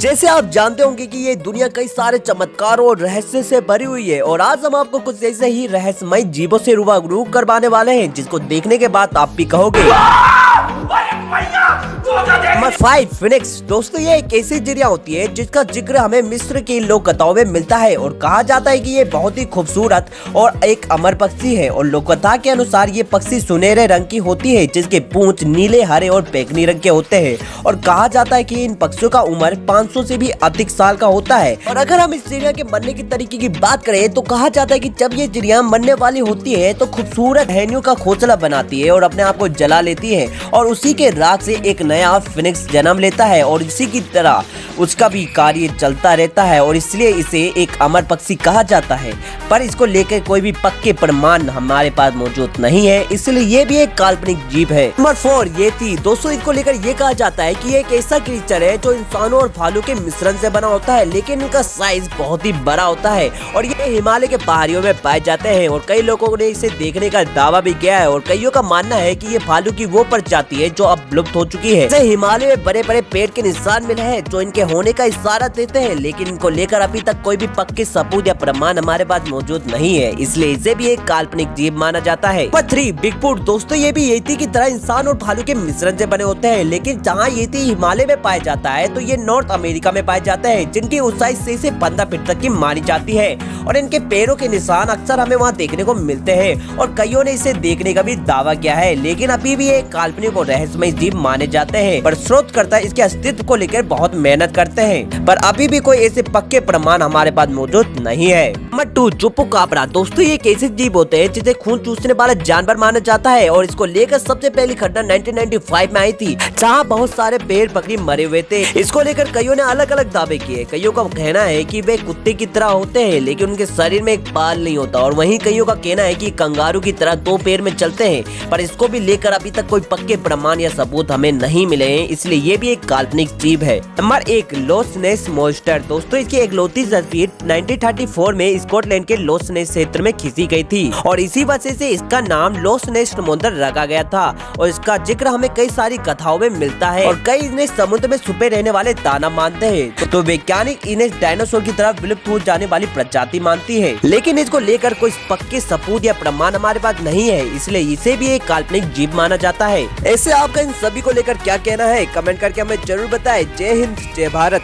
जैसे आप जानते होंगे कि ये दुनिया कई सारे चमत्कारों और रहस्य से भरी हुई है और आज हम आपको कुछ ऐसे ही रहस्यमय जीवों से रूबरू करवाने वाले हैं जिसको देखने के बाद आप भी कहोगे। Number 5 Phoenix. दोस्तों ये एक ऐसी चिड़िया होती है जिसका जिक्र हमें मिस्र की लोक कथाओं में मिलता है और कहा जाता है कि ये बहुत ही खूबसूरत और एक अमर पक्षी है और लोक कथा के अनुसार ये पक्षी सुनहरे रंग की होती है जिसके पूंछ नीले, हरे और बैंगनी रंग के होते हैं और कहा जाता है कि इन पक्षियों का उम्र 500 से भी अधिक साल का होता है। और अगर हम इस चिड़िया के मरने की तरीके की बात करें तो कहा जाता है कि जब ये चिड़िया मरने वाली होती है तो खूबसूरत टहनियों का घोंसला बनाती है और अपने आप को जला लेती है और उसी के राख से एक नया फिनिक्स जन्म लेता है और इसी की तरह उसका भी कार्य चलता रहता है और इसलिए इसे एक अमर पक्षी कहा जाता है। पर इसको लेकर कोई भी पक्के प्रमाण हमारे पास मौजूद नहीं है, इसलिए ये भी एक काल्पनिक जीव है। नंबर 4 येती। दोस्तों इसको लेकर ये कहा जाता है कि ये एक ऐसा क्रीचर है जो इंसानों और भालू के मिश्रण से बना होता है, लेकिन इनका साइज बहुत ही बड़ा होता है और ये हिमालय के पहाड़ियों में पाए जाते हैं और कई लोगों ने इसे देखने का दावा भी किया है और कईयों का मानना है कि ये भालू की वो प्रजाति है जो अब लुप्त हो चुकी है। जैसे हिमालय में बड़े बड़े पेड़ के निशान मिले हैं जो इनके होने का इशारा देते हैं, लेकिन इनको लेकर अभी तक कोई भी पक्के सबूत या प्रमाण हमारे पास मौजूद नहीं है, इसलिए इसे भी एक काल्पनिक जीव माना जाता है। Number 3 Bigfoot. दोस्तों ये भी येती की तरह इंसान और भालू के मिश्रण से बने होते हैं, लेकिन जहाँ येती हिमालय में पाया जाता है तो ये नॉर्थ अमेरिका में पाए जाते हैं जिनकी ऊंचाई 6 से 15 फीट तक की मानी जाती है और इनके पैरों के निशान अक्सर हमें वहाँ देखने को मिलते हैं और कईयों ने इसे देखने का भी दावा किया है, लेकिन अभी भी एक काल्पनिक और रहस्यमय जीव माने जाते हैं। पर शोधकर्ता इसके अस्तित्व को लेकर बहुत मेहनत करते हैं, पर अभी भी कोई ऐसे पक्के प्रमाण हमारे पास मौजूद नहीं है। नंबर 2 चुपुकाब्रा। दोस्तों ये एक ऐसे जीव होते हैं जिसे खून चूसने वाला जानवर माना जाता है और इसको लेकर सबसे पहली घटना 1995 में आई थी जहाँ बहुत सारे पेड़ पकड़ी मरे हुए थे। इसको लेकर कईयों ने अलग अलग दावे किए। कईयों का कहना है कि वे कुत्ते की तरह होते हैं लेकिन उनके शरीर में एक बाल नहीं होता और वहीं कईयों का कहना है कि कंगारू की तरह 2 पैर में चलते हैं, पर इसको भी लेकर अभी तक कोई पक्के प्रमाण या सबूत हमें नहीं मिले हैं, इसलिए ये भी एक काल्पनिक जीव है। नंबर 1 लॉस नेस मॉन्स्टर। दोस्तों इसकी इकलौती तस्वीर 1934 में स्कॉटलैंड के लॉस नेस क्षेत्र में खींची गई थी और इसी वजह से इसका नाम लॉस नेस समुद्र रखा गया था और इसका जिक्र हमें कई सारी कथाओं में मिलता है और कई इन्हें समुद्र में छुपे रहने वाले दानव मानते हैं, तो वैज्ञानिक इन्हें डायनासोर की तरह विलुप्त हो जाने वाली प्रजाति मानती है, लेकिन इसको लेकर कोई पक्के सबूत या प्रमाण हमारे पास नहीं है, इसलिए इसे भी एक काल्पनिक जीव माना जाता है। ऐसे आपका इन सभी को लेकर क्या कहना है कमेंट करके हमें जरूर बताएं। जय हिंद, जय भारत।